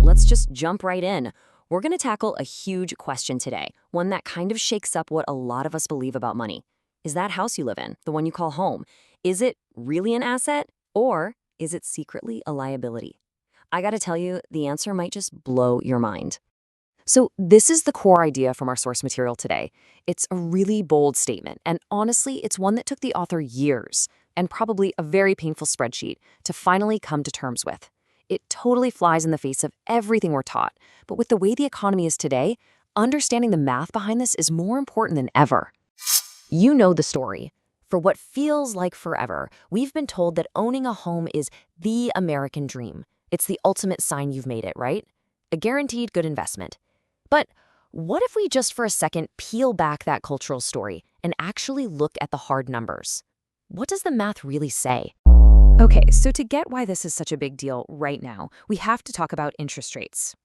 let's just jump right in. We're going to tackle a huge question today, one that kind of shakes up what a lot of us believe about money. Is that house you live in, the one you call home, is it really an asset or is it secretly a liability? I got to tell you, the answer might just blow your mind. So this is the core idea from our source material today. It's a really bold statement, and honestly, it's one that took the author years and probably a very painful spreadsheet to finally come to terms with. It totally flies in the face of everything we're taught, but with the way the economy is today, understanding the math behind this is more important than ever. You know the story. For what feels like forever, we've been told that owning a home is the American dream. It's the ultimate sign you've made it, right? A guaranteed good investment. But what if we just for a second peel back that cultural story and actually look at the hard numbers? What does the math really say? Okay, so to get why this is such a big deal right now, we have to talk about interest rates.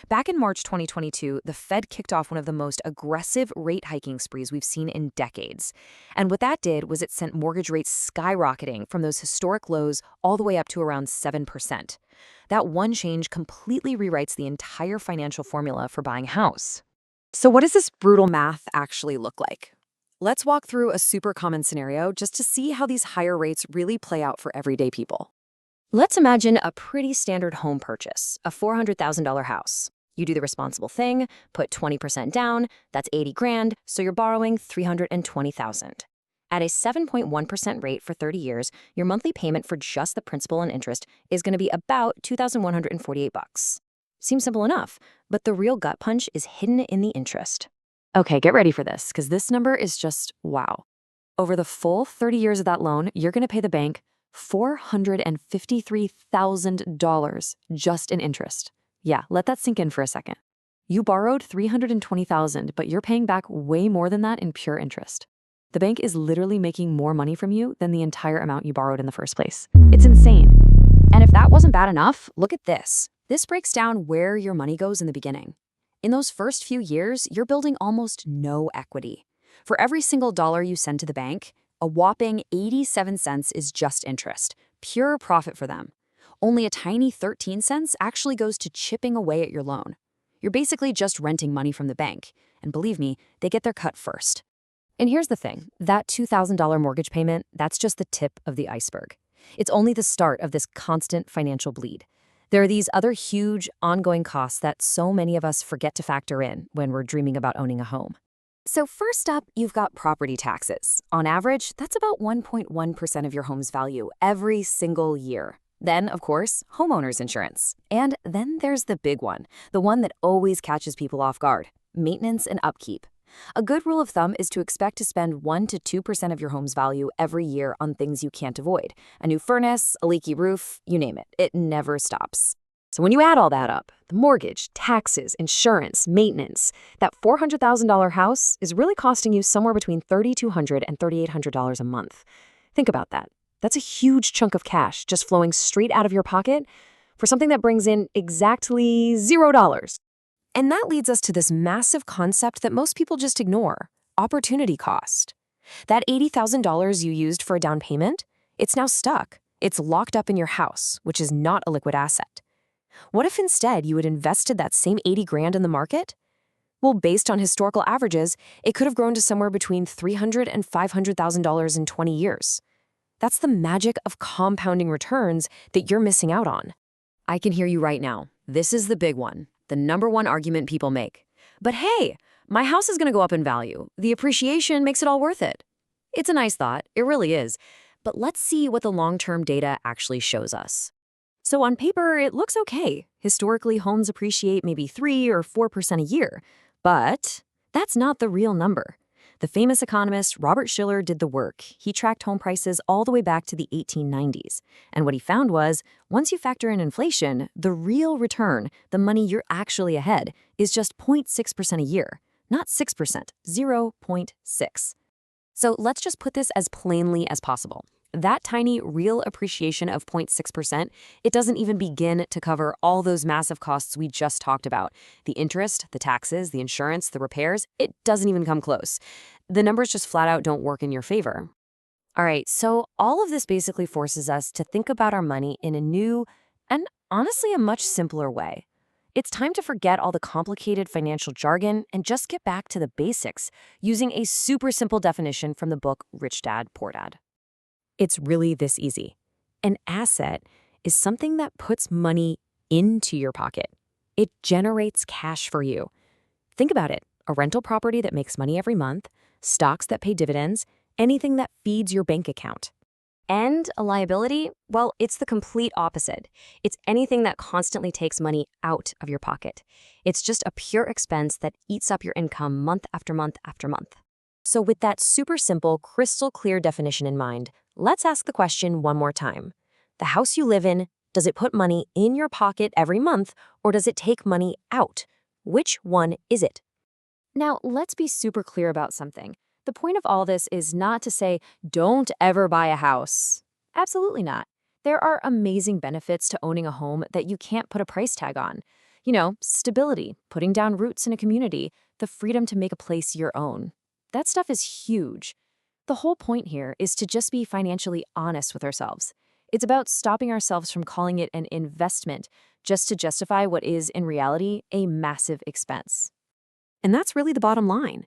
Back in March 2022, the Fed kicked off one of the most aggressive rate hiking sprees we've seen in decades. And what that did was it sent mortgage rates skyrocketing from those historic lows all the way up to around 7%. That one change completely rewrites the entire financial formula for buying a house. So what does this brutal math actually look like? Let's walk through a super common scenario just to see how these higher rates really play out for everyday people. Let's imagine a pretty standard home purchase, a $400,000 house. You do the responsible thing, put 20% down, that's 80 grand, so you're borrowing $320,000. At a 7.1% rate for 30 years, your monthly payment for just the principal and interest is going to be about $2,148. Seems simple enough, but the real gut punch is hidden in the interest. Okay, get ready for this, because this number is just wow. Over the full 30 years of that loan, you're going to pay the bank $453,000 just in interest. Yeah, let that sink in for a second. You borrowed $320,000, but you're paying back way more than that in pure interest. The bank is literally making more money from you than the entire amount you borrowed in the first place. It's insane. And if that wasn't bad enough, look at this. This breaks down where your money goes in the beginning. In those first few years, you're building almost no equity. For every single dollar you send to the bank, a whopping 87 cents is just interest, pure profit for them. Only a tiny 13 cents actually goes to chipping away at your loan. You're basically just renting money from the bank, and believe me, they get their cut first. And here's the thing, that $2,000 mortgage payment, that's just the tip of the iceberg. It's only the start of this constant financial bleed. There are these other huge, ongoing costs that so many of us forget to factor in when we're dreaming about owning a home. So first up, you've got property taxes. On average, that's about 1.1% of your home's value every single year. Then, of course, homeowners insurance. And then there's the big one, the one that always catches people off guard, maintenance and upkeep. A good rule of thumb is to expect to spend 1 to 2% of your home's value every year on things you can't avoid. A new furnace, a leaky roof, you name it. It never stops. So when you add all that up, the mortgage, taxes, insurance, maintenance, that $400,000 house is really costing you somewhere between $3,200 and $3,800 a month. Think about that. That's a huge chunk of cash just flowing straight out of your pocket for something that brings in exactly $0. And that leads us to this massive concept that most people just ignore, opportunity cost. That $80,000 you used for a down payment, it's now stuck. It's locked up in your house, which is not a liquid asset. What if instead you had invested that same 80 grand in the market? Well, based on historical averages, it could have grown to somewhere between $300,000 and $500,000 in 20 years. That's the magic of compounding returns that you're missing out on. I can hear you right now. This is the big one, the number one argument people make. But hey, my house is going to go up in value. The appreciation makes it all worth it. It's a nice thought, it really is. But let's see what the long-term data actually shows us. So on paper, it looks okay. Historically, homes appreciate maybe 3 or 4% a year. But that's not the real number. The famous economist Robert Shiller did the work. He tracked home prices all the way back to the 1890s. And what he found was, once you factor in inflation, the real return, the money you're actually ahead, is just 0.6% a year. Not 6%, 0.6. So let's just put this as plainly as possible. That tiny real appreciation of 0.6%, it doesn't even begin to cover all those massive costs we just talked about. The interest, the taxes, the insurance, the repairs, it doesn't even come close. The numbers just flat out don't work in your favor. All right, so all of this basically forces us to think about our money in a new and honestly a much simpler way. It's time to forget all the complicated financial jargon and just get back to the basics using a super simple definition from the book Rich Dad, Poor Dad. It's really this easy. An asset is something that puts money into your pocket. It generates cash for you. Think about it. A rental property that makes money every month, stocks that pay dividends, anything that feeds your bank account. And a liability? Well, it's the complete opposite. It's anything that constantly takes money out of your pocket. It's just a pure expense that eats up your income month after month after month. So with that super simple, crystal clear definition in mind, let's ask the question one more time. The house you live in, does it put money in your pocket every month, or does it take money out? Which one is it? Now, let's be super clear about something. The point of all this is not to say, don't ever buy a house. Absolutely not. There are amazing benefits to owning a home that you can't put a price tag on. Stability, putting down roots in a community, the freedom to make a place your own. That stuff is huge. The whole point here is to just be financially honest with ourselves. It's about stopping ourselves from calling it an investment just to justify what is, in reality, a massive expense. And that's really the bottom line.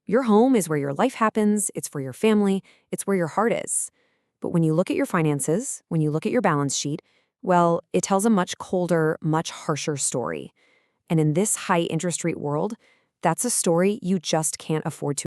Your home is where your life happens, it's for your family, it's where your heart is. But when you look at your finances, when you look at your balance sheet, well, it tells a much colder, much harsher story. And in this high interest rate world, that's a story you just can't afford to